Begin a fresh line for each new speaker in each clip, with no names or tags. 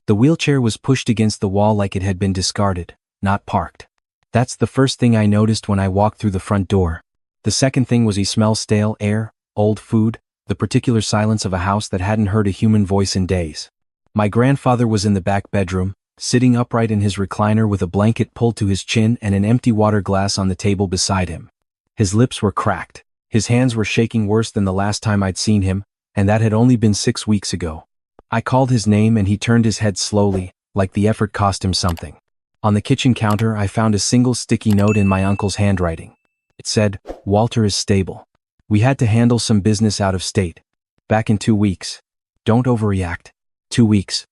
The wheelchair was pushed against the wall like it had been discarded, not parked. That's the first thing I noticed when I walked through the front door. The second thing was he smells stale air, old food, the particular silence of a house that hadn't heard a human voice in days. My grandfather was in the back bedroom, sitting upright in his recliner with a blanket pulled to his chin and an empty water glass on the table beside him. His lips were cracked. His hands were shaking worse than the last time I'd seen him, and that had only been 6 weeks ago. I called his name and he turned his head slowly, like the effort cost him something. On the kitchen counter I found a single sticky note in my uncle's handwriting. It said, "Walter is stable. We had to handle some business out of state. Back in 2 weeks. Don't overreact." 2 weeks.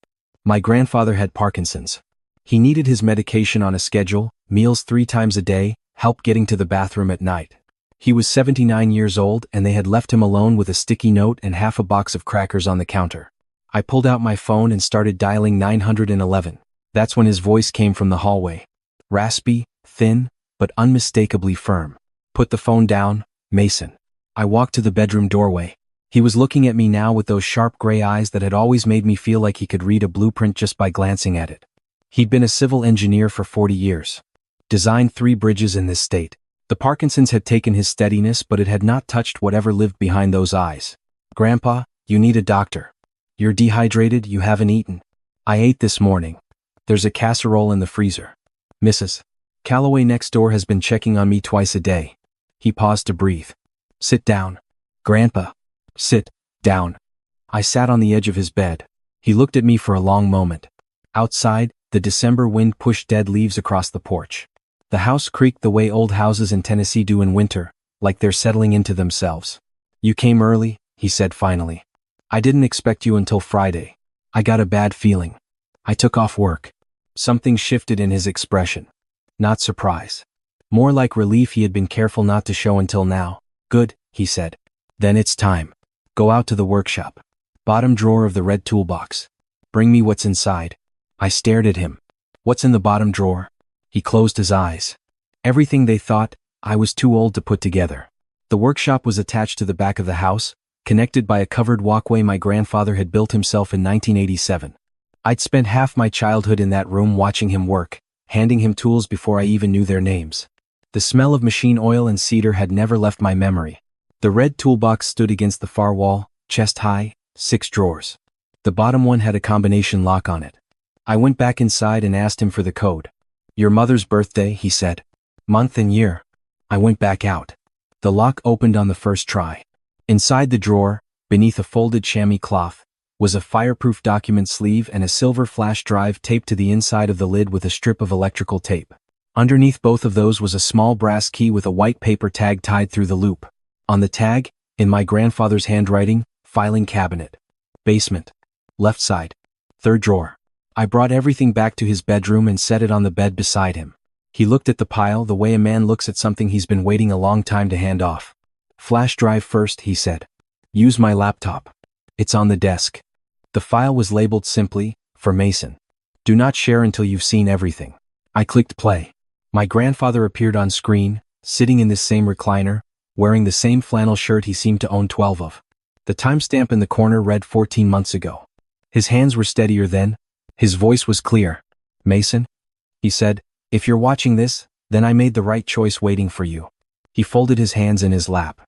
My grandfather had Parkinson's. He needed his medication on a schedule, meals 3 times a day, help getting to the bathroom at night. He was 79 years old and they had left him alone with a sticky note and half a box of crackers on the counter. I pulled out my phone and started dialing 911. That's when his voice came from the hallway. Raspy, thin, but unmistakably firm. "Put the phone down, Mason." I walked to the bedroom doorway. He was looking at me now with those sharp gray eyes that had always made me feel like he could read a blueprint just by glancing at it. He'd been a civil engineer for 40 years. Designed 3 bridges in this state. The Parkinson's had taken his steadiness, but it had not touched whatever lived behind those eyes. "Grandpa, you need a doctor. You're dehydrated, you haven't eaten." "I ate this morning. There's a casserole in the freezer. Mrs. Calloway next door has been checking on me twice a day." He paused to breathe. "Sit down. Grandpa. Sit down." I sat on the edge of his bed. He looked at me for a long moment. Outside, the December wind pushed dead leaves across the porch. The house creaked the way old houses in Tennessee do in winter, like they're settling into themselves. "You came early," he said finally. "I didn't expect you until Friday. I got a bad feeling. I took off work." Something shifted in his expression. Not surprise. More like relief he had been careful not to show until now. "Good," he said. "Then it's time. Go out to the workshop. Bottom drawer of the red toolbox. Bring me what's inside." I stared at him. "What's in the bottom drawer?" He closed his eyes. Everything they thought I was too old to put together. The workshop was attached to the back of the house, connected by a covered walkway my grandfather had built himself in 1987. I'd spent half my childhood in that room watching him work, handing him tools before I even knew their names. The smell of machine oil and cedar had never left my memory. The red toolbox stood against the far wall, chest high, 6 drawers. The bottom one had a combination lock on it. I went back inside and asked him for the code. "Your mother's birthday," he said. "Month and year." I went back out. The lock opened on the first try. Inside the drawer, beneath a folded chamois cloth, was a fireproof document sleeve and a silver flash drive taped to the inside of the lid with a strip of electrical tape. Underneath both of those was a small brass key with a white paper tag tied through the loop. On the tag, in my grandfather's handwriting, "Filing cabinet. Basement. Left side. 3rd drawer." I brought everything back to his bedroom and set it on the bed beside him. He looked at the pile the way a man looks at something he's been waiting a long time to hand off. "Flash drive first," he said. "Use my laptop. It's on the desk." The file was labeled simply, "For Mason. Do not share until you've seen everything." I clicked play. My grandfather appeared on screen, sitting in this same recliner, wearing the same flannel shirt he seemed to own 12 of. The timestamp in the corner read 14 months ago. His hands were steadier then. His voice was clear. "Mason," he said, "if you're watching this, then I made the right choice waiting for you." He folded his hands in his lap.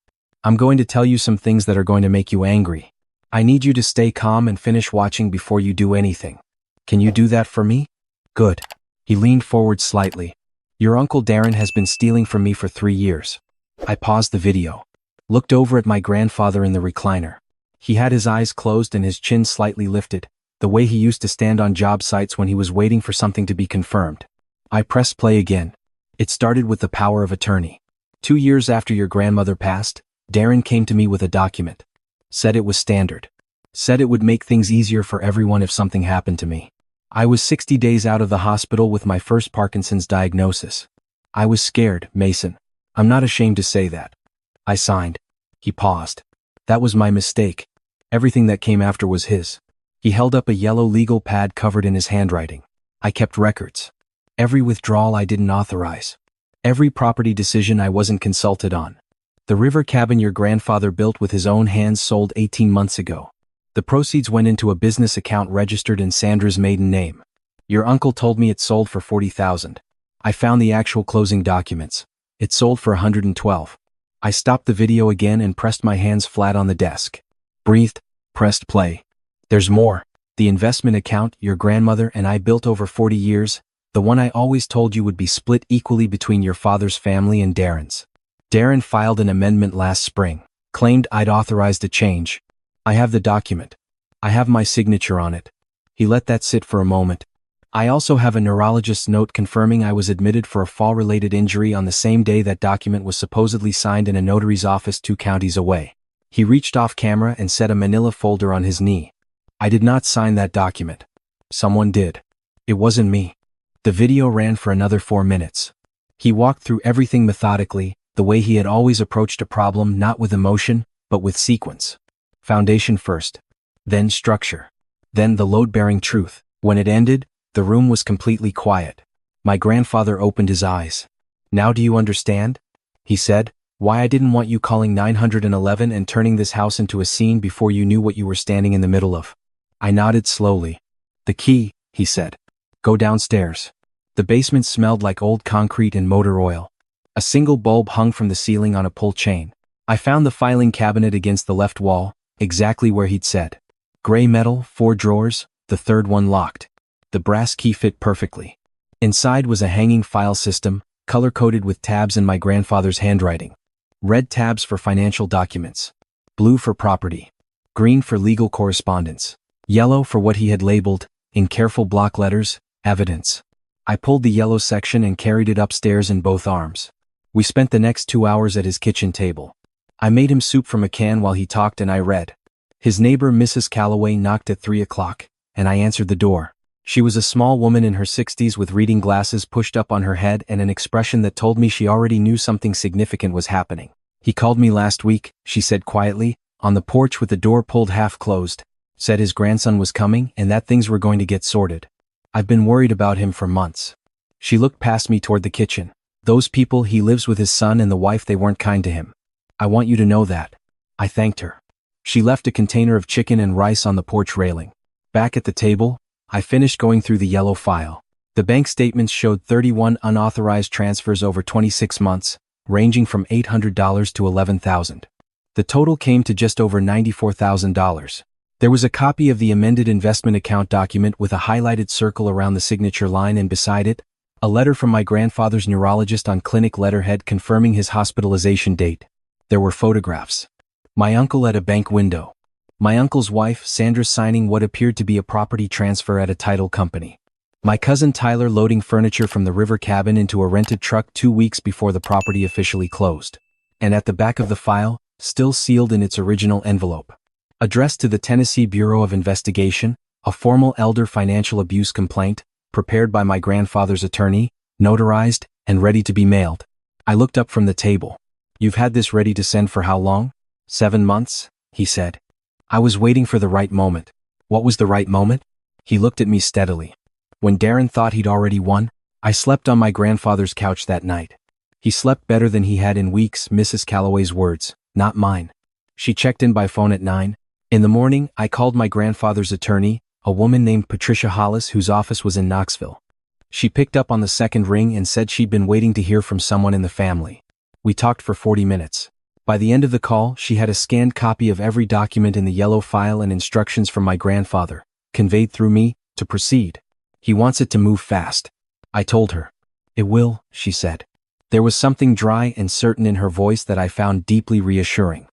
"I'm going to tell you some things that are going to make you angry. I need you to stay calm and finish watching before you do anything. Can you do that for me?" "Good." He leaned forward slightly. "Your Uncle Darren has been stealing from me for 3 years. I paused the video. Looked over at my grandfather in the recliner. He had his eyes closed and his chin slightly lifted, the way he used to stand on job sites when he was waiting for something to be confirmed. I pressed play again. It started with the power of attorney. 2 years after your grandmother passed, Darren came to me with a document. Said it was standard. Said it would make things easier for everyone if something happened to me. I was 60 days out of the hospital with my first Parkinson's diagnosis. I was scared, Mason. I'm not ashamed to say that. I signed. He paused. That was my mistake. Everything that came after was his. He held up a yellow legal pad covered in his handwriting. I kept records. Every withdrawal I didn't authorize. Every property decision I wasn't consulted on. The river cabin your grandfather built with his own hands sold 18 months ago. The proceeds went into a business account registered in Sandra's maiden name. Your uncle told me it sold for $40,000. I found the actual closing documents. It sold for $112,000. I stopped the video again and pressed my hands flat on the desk. Breathed, pressed play. There's more. The investment account your grandmother and I built over 40 years, the one I always told you would be split equally between your father's family and Darren's. Darren filed an amendment last spring, claimed I'd authorized a change. I have the document. I have my signature on it. He let that sit for a moment. I also have a neurologist's note confirming I was admitted for a fall-related injury on the same day that document was supposedly signed in a notary's office 2 counties away. He reached off camera and set a manila folder on his knee. I did not sign that document. Someone did. It wasn't me. The video ran for another 4 minutes. He walked through everything methodically, the way he had always approached a problem, not with emotion, but with sequence. Foundation first. Then structure. Then the load-bearing truth. When it ended, the room was completely quiet. My grandfather opened his eyes. Now do you understand? He said, why I didn't want you calling 911 and turning this house into a scene before you knew what you were standing in the middle of. I nodded slowly. The key, he said. Go downstairs. The basement smelled like old concrete and motor oil. A single bulb hung from the ceiling on a pull chain. I found the filing cabinet against the left wall, exactly where he'd said. Gray metal, 4 drawers, the third one locked. The brass key fit perfectly. Inside was a hanging file system, color-coded with tabs in my grandfather's handwriting. Red tabs for financial documents. Blue for property. Green for legal correspondence. Yellow for what he had labeled, in careful block letters, evidence. I pulled the yellow section and carried it upstairs in both arms. We spent the next 2 hours at his kitchen table. I made him soup from a can while he talked and I read. His neighbor Mrs. Calloway knocked at 3 o'clock, and I answered the door. She was a small woman in her 60s with reading glasses pushed up on her head and an expression that told me she already knew something significant was happening. He called me last week, she said quietly, on the porch with the door pulled half closed. Said his grandson was coming and that things were going to get sorted. I've been worried about him for months. She looked past me toward the kitchen. Those people he lives with his son and the wife, they weren't kind to him. I want you to know that. I thanked her. She left a container of chicken and rice on the porch railing. Back at the table, I finished going through the yellow file. The bank statements showed 31 unauthorized transfers over 26 months, ranging from $800 to $11,000. The total came to just over $94,000. There was a copy of the amended investment account document with a highlighted circle around the signature line and beside it, a letter from my grandfather's neurologist on clinic letterhead confirming his hospitalization date. There were photographs. My uncle at a bank window. My uncle's wife, Sandra, signing what appeared to be a property transfer at a title company. My cousin Tyler loading furniture from the river cabin into a rented truck 2 weeks before the property officially closed. And at the back of the file, still sealed in its original envelope, addressed to the Tennessee Bureau of Investigation, a formal elder financial abuse complaint, prepared by my grandfather's attorney, notarized, and ready to be mailed. I looked up from the table. You've had this ready to send for how long? 7 months, he said. I was waiting for the right moment. What was the right moment? He looked at me steadily. When Darren thought he'd already won, I slept on my grandfather's couch that night. He slept better than he had in weeks, Mrs. Calloway's words, not mine. She checked in by phone at 9. In the morning, I called my grandfather's attorney, a woman named Patricia Hollis whose office was in Knoxville. She picked up on the second ring and said she'd been waiting to hear from someone in the family. We talked for 40 minutes. By the end of the call, she had a scanned copy of every document in the yellow file and instructions from my grandfather, conveyed through me, to proceed. He wants it to move fast. I told her. It will, she said. There was something dry and certain in her voice that I found deeply reassuring.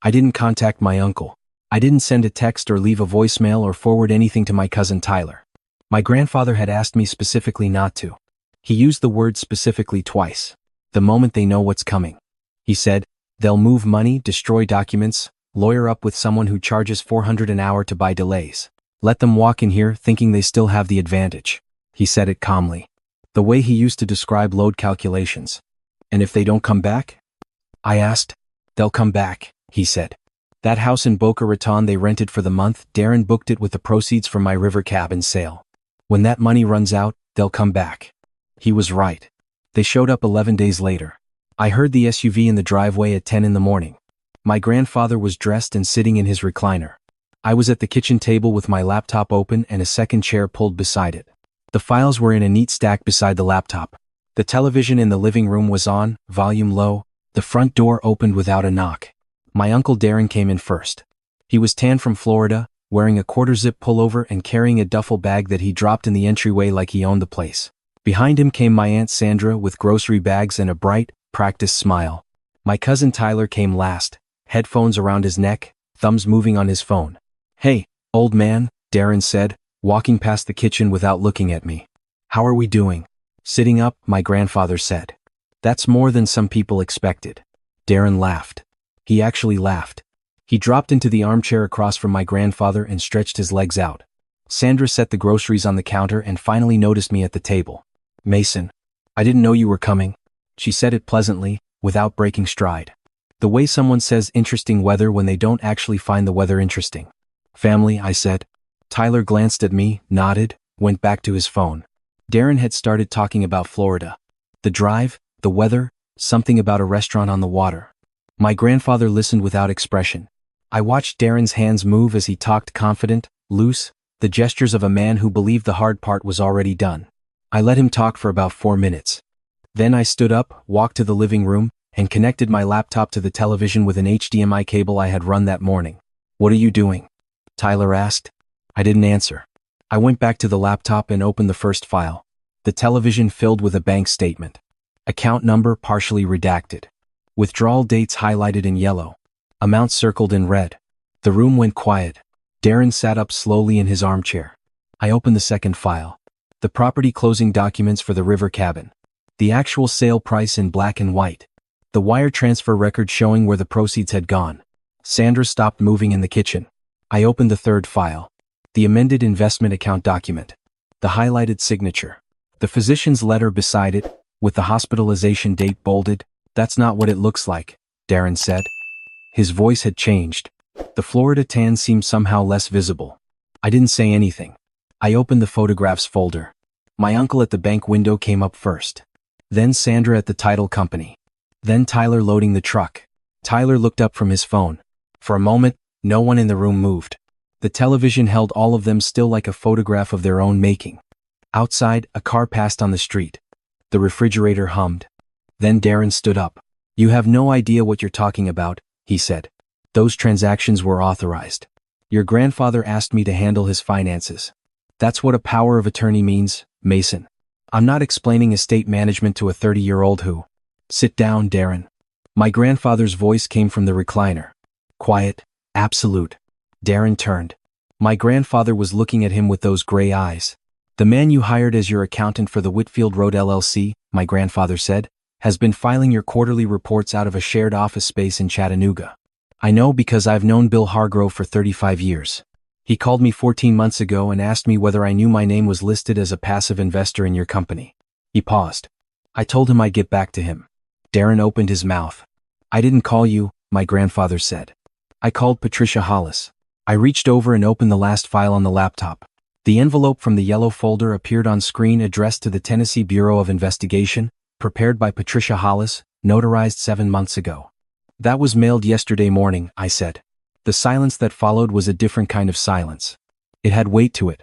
I didn't contact my uncle. I didn't send a text or leave a voicemail or forward anything to my cousin Tyler. My grandfather had asked me specifically not to. He used the word specifically twice. The moment they know what's coming. He said, they'll move money, destroy documents, lawyer up with someone who charges $400 an hour to buy delays. Let them walk in here thinking they still have the advantage. He said it calmly. The way he used to describe load calculations. And if they don't come back? I asked. They'll come back, he said. That house in Boca Raton they rented for the month, Darren booked it with the proceeds from my river cabin sale. When that money runs out, they'll come back. He was right. They showed up 11 days later. I heard the SUV in the driveway at 10 in the morning. My grandfather was dressed and sitting in his recliner. I was at the kitchen table with my laptop open and a second chair pulled beside it. The files were in a neat stack beside the laptop. The television in the living room was on, volume low. The front door opened without a knock. My uncle Darren came in first. He was tan from Florida, wearing a quarter-zip pullover and carrying a duffel bag that he dropped in the entryway like he owned the place. Behind him came my Aunt Sandra with grocery bags and a bright, practiced smile. My cousin Tyler came last, headphones around his neck, thumbs moving on his phone. "Hey, old man," Darren said, walking past the kitchen without looking at me. "How are we doing?" "Sitting up," my grandfather said. "That's more than some people expected." Darren laughed. He actually laughed. He dropped into the armchair across from my grandfather and stretched his legs out. Sandra set the groceries on the counter and finally noticed me at the table. "Mason, I didn't know you were coming." She said it pleasantly, without breaking stride. The way someone says interesting weather when they don't actually find the weather interesting. "Family," I said. Tyler glanced at me, nodded, went back to his phone. Darren had started talking about Florida. The drive, the weather, something about a restaurant on the water. My grandfather listened without expression. I watched Darren's hands move as he talked, confident, loose, the gestures of a man who believed the hard part was already done. I let him talk for about 4 minutes. Then I stood up, walked to the living room, and connected my laptop to the television with an HDMI cable I had run that morning. "What are you doing?" Tyler asked. I didn't answer. I went back to the laptop and opened the first file. The television filled with a bank statement. Account number partially redacted. Withdrawal dates highlighted in yellow. Amounts circled in red. The room went quiet. Darren sat up slowly in his armchair. I opened the second file. The property closing documents for the river cabin. The actual sale price in black and white. The wire transfer record showing where the proceeds had gone. Sandra stopped moving in the kitchen. I opened the third file. The amended investment account document. The highlighted signature. The physician's letter beside it, with the hospitalization date bolded. "That's not what it looks like," Darren said. His voice had changed. The Florida tan seemed somehow less visible. I didn't say anything. I opened the photographs folder. My uncle at the bank window came up first. Then Sandra at the title company. Then Tyler loading the truck. Tyler looked up from his phone. For a moment, no one in the room moved. The television held all of them still like a photograph of their own making. Outside, a car passed on the street. The refrigerator hummed. Then Darren stood up. "You have no idea what you're talking about," he said. "Those transactions were authorized. Your grandfather asked me to handle his finances. That's what a power of attorney means, Mason. I'm not explaining estate management to a 30-year-old who..." "Sit down, Darren." My grandfather's voice came from the recliner. Quiet, absolute. Darren turned. My grandfather was looking at him with those gray eyes. "The man you hired as your accountant for the Whitfield Road LLC, my grandfather said, has been filing your quarterly reports out of a shared office space in Chattanooga. I know because I've known Bill Hargrove for 35 years. He called me 14 months ago and asked me whether I knew my name was listed as a passive investor in your company." He paused. I told him I'd get back to him. Darren opened his mouth. "I didn't call you," my grandfather said. "I called Patricia Hollis." I reached over and opened the last file on the laptop. The envelope from the yellow folder appeared on screen, addressed to the Tennessee Bureau of Investigation, prepared by Patricia Hollis, notarized 7 months ago. "That was mailed yesterday morning," I said. The silence that followed was a different kind of silence. It had weight to it.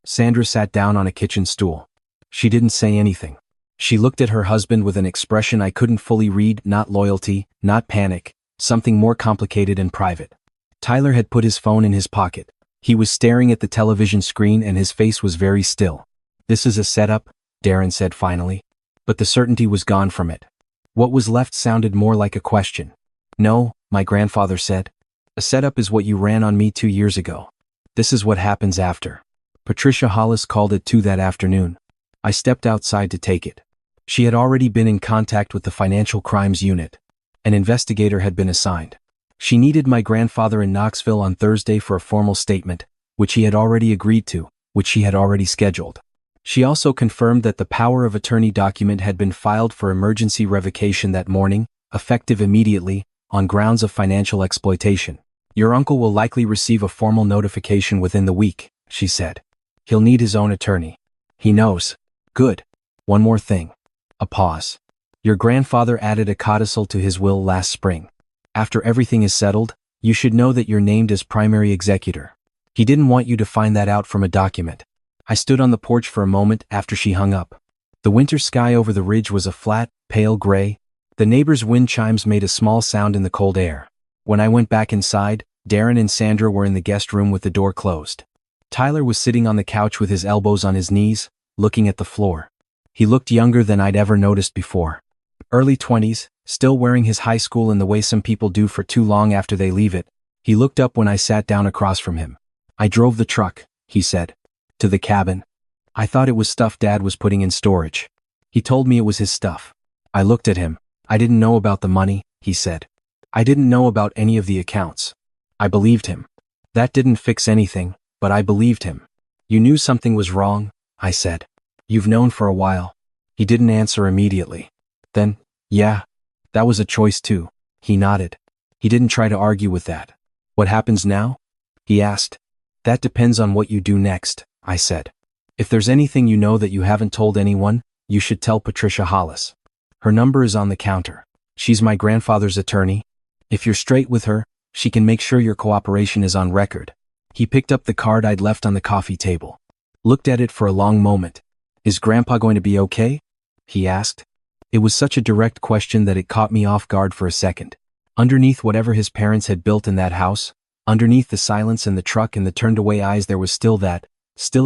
Sandra sat down on a kitchen stool. She didn't say anything. She looked at her husband with an expression I couldn't fully read, not loyalty, not panic, something more complicated and private. Tyler had put his phone in his pocket. He was staring at the television screen and his face was very still. "This is a setup," Darren said finally. But the certainty was gone from it. What was left sounded more like a question. "No," my grandfather said. "A setup is what you ran on me 2 years ago. This is what happens after." Patricia Hollis called at 2 that afternoon. I stepped outside to take it. She had already been in contact with the Financial Crimes Unit. An investigator had been assigned. She needed my grandfather in Knoxville on Thursday for a formal statement, which he had already agreed to, which she had already scheduled. She also confirmed that the power of attorney document had been filed for emergency revocation that morning, effective immediately, on grounds of financial exploitation. "Your uncle will likely receive a formal notification within the week," she said. "He'll need his own attorney." "He knows." "Good. One more thing." A pause. "Your grandfather added a codicil to his will last spring. After everything is settled, you should know that you're named as primary executor. He didn't want you to find that out from a document. I stood on the porch for a moment after she hung up. The winter sky over the ridge was a flat, pale gray. The neighbor's wind chimes made a small sound in the cold air. When I went back inside, Darren and Sandra were in the guest room with the door closed. Tyler was sitting on the couch with his elbows on his knees, looking at the floor. He looked younger than I'd ever noticed before. Early 20s, still wearing his high school in the way some people do for too long after they leave it. He looked up when I sat down across from him. "I drove the truck," he said. "To the cabin. I thought it was stuff Dad was putting in storage. He told me it was his stuff." I looked at him. "I didn't know about the money," he said. "I didn't know about any of the accounts." I believed him. That didn't fix anything, but I believed him. "You knew something was wrong," I said. "You've known for a while." He didn't answer immediately. Then, "Yeah. That was a choice too." He nodded. He didn't try to argue with that. "What happens now?" he asked. "That depends on what you do next," I said. "If there's anything you know that you haven't told anyone, you should tell Patricia Hollis. Her number is on the counter. She's my grandfather's attorney. If you're straight with her, she can make sure your cooperation is on record." He picked up the card I'd left on the coffee table. Looked at it for a long moment. "Is Grandpa going to be okay?" he asked. It was such a direct question that it caught me off guard for a second. Underneath whatever his parents had built in that house, underneath the silence and the truck and the turned-away eyes, there was still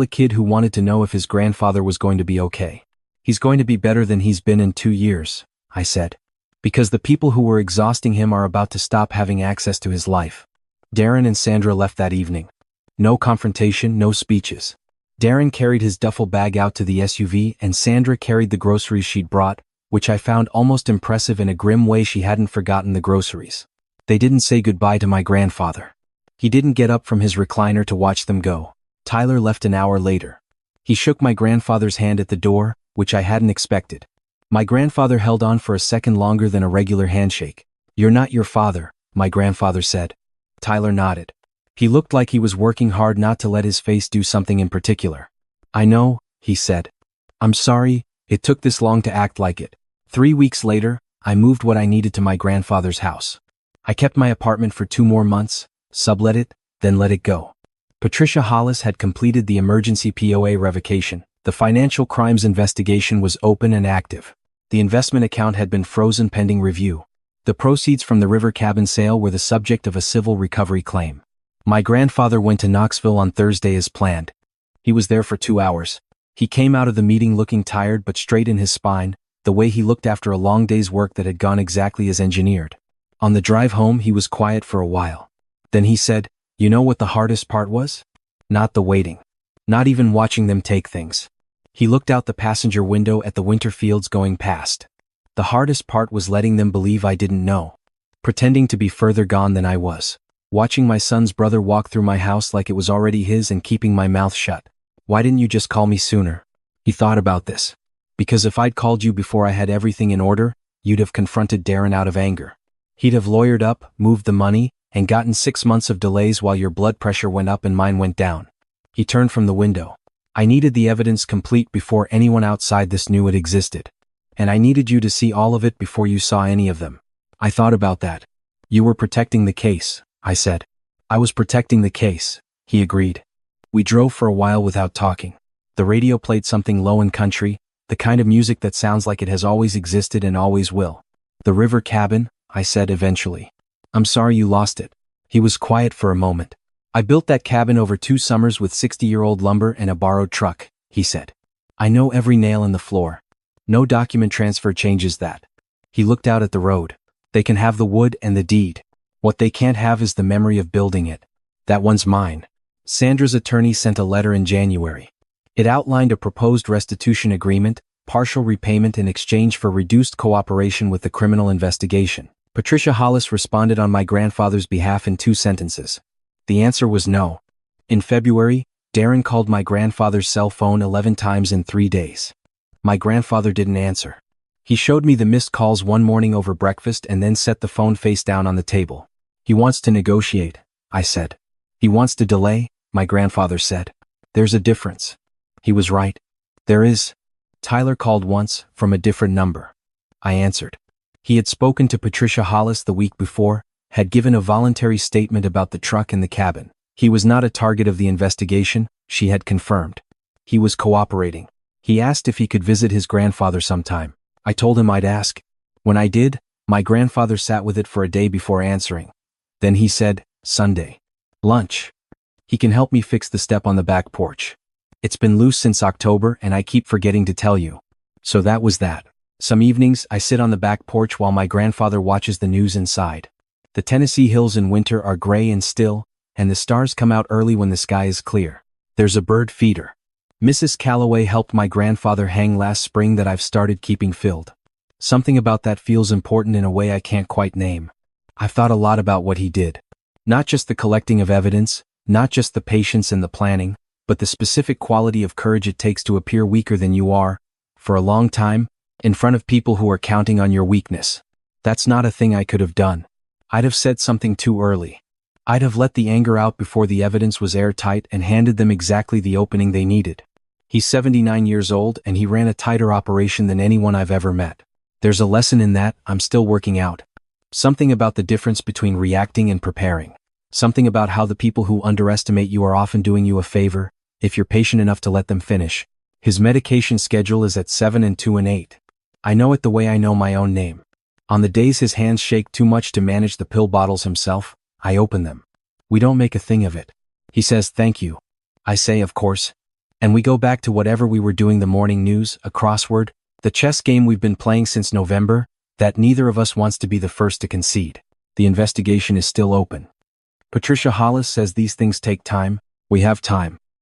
a kid who wanted to know if his grandfather was going to be okay. "He's going to be better than he's been in 2 years, I said. "Because the people who were exhausting him are about to stop having access to his life." Darren and Sandra left that evening. No confrontation, no speeches. Darren carried his duffel bag out to the SUV and Sandra carried the groceries she'd brought, which I found almost impressive in a grim way. She hadn't forgotten the groceries. They didn't say goodbye to my grandfather. He didn't get up from his recliner to watch them go. Tyler left an hour later. He shook my grandfather's hand at the door, which I hadn't expected. My grandfather held on for a second longer than a regular handshake. "You're not your father," my grandfather said. Tyler nodded. He looked like he was working hard not to let his face do something in particular. "I know," he said. "I'm sorry, it took this long to act like it." 3 weeks later, I moved what I needed to my grandfather's house. I kept my apartment for 2 more months, sublet it, then let it go. Patricia Hollis had completed the emergency POA revocation. The financial crimes investigation was open and active. The investment account had been frozen pending review. The proceeds from the river cabin sale were the subject of a civil recovery claim. My grandfather went to Knoxville on Thursday as planned. He was there for 2 hours. He came out of the meeting looking tired but straight in his spine, the way he looked after a long day's work that had gone exactly as engineered. On the drive home, he was quiet for a while. Then he said, "You know what the hardest part was? Not the waiting. Not even watching them take things." He looked out the passenger window at the winter fields going past. "The hardest part was letting them believe I didn't know. Pretending to be further gone than I was. Watching my son's brother walk through my house like it was already his and keeping my mouth shut. Why didn't you just call me sooner?" He thought about this. "Because if I'd called you before I had everything in order, you'd have confronted Darren out of anger. He'd have lawyered up, moved the money, and gotten 6 months of delays while your blood pressure went up and mine went down." He turned from the window. "I needed the evidence complete before anyone outside this knew it existed. And I needed you to see all of it before you saw any of them." I thought about that. "You were protecting the case," I said. "I was protecting the case," he agreed. We drove for a while without talking. The radio played something low and country, the kind of music that sounds like it has always existed and always will. "The river cabin," I said eventually. "I'm sorry you lost it." He was quiet for a moment. "I built that cabin over 2 summers with 60-year-old lumber and a borrowed truck," he said. "I know every nail in the floor. No document transfer changes that." He looked out at the road. "They can have the wood and the deed. What they can't have is the memory of building it. That one's mine." Sandra's attorney sent a letter in January. It outlined a proposed restitution agreement, partial repayment in exchange for reduced cooperation with the criminal investigation. Patricia Hollis responded on my grandfather's behalf in 2 sentences. The answer was no. In February, Darren called my grandfather's cell phone 11 times in 3 days. My grandfather didn't answer. He showed me the missed calls one morning over breakfast and then set the phone face down on the table. "He wants to negotiate," I said. "He wants to delay," my grandfather said. "There's a difference." He was right. "There is." Tyler called once, from a different number. I answered. He had spoken to Patricia Hollis the week before, had given a voluntary statement about the truck and the cabin. He was not a target of the investigation, she had confirmed. He was cooperating. He asked if he could visit his grandfather sometime. I told him I'd ask. When I did, my grandfather sat with it for a day before answering. Then he said, Sunday. Lunch. He can help me fix the step on the back porch. It's been loose since October and I keep forgetting to tell you. So that was that. Some evenings I sit on the back porch while my grandfather watches the news inside. The Tennessee hills in winter are gray and still, and the stars come out early when the sky is clear. There's a bird feeder. Mrs. Calloway helped my grandfather hang last spring that I've started keeping filled. Something about that feels important in a way I can't quite name. I've thought a lot about what he did. Not just the collecting of evidence, not just the patience and the planning, but the specific quality of courage it takes to appear weaker than you are, for a long time, in front of people who are counting on your weakness. That's not a thing I could have done. I'd have said something too early. I'd have let the anger out before the evidence was airtight and handed them exactly the opening they needed. He's 79 years old and he ran a tighter operation than anyone I've ever met. There's a lesson in that I'm still working out. Something about the difference between reacting and preparing. Something about how the people who underestimate you are often doing you a favor, if you're patient enough to let them finish. His medication schedule is at 7 and 2 and 8. I know it the way I know my own name. On the days his hands shake too much to manage the pill bottles himself, I open them. We don't make a thing of it. He says thank you. I say of course. And we go back to whatever we were doing, the morning news, a crossword, the chess game we've been playing since November, that neither of us wants to be the first to concede. The investigation is still open. Patricia Hollis says these things take time. We have time.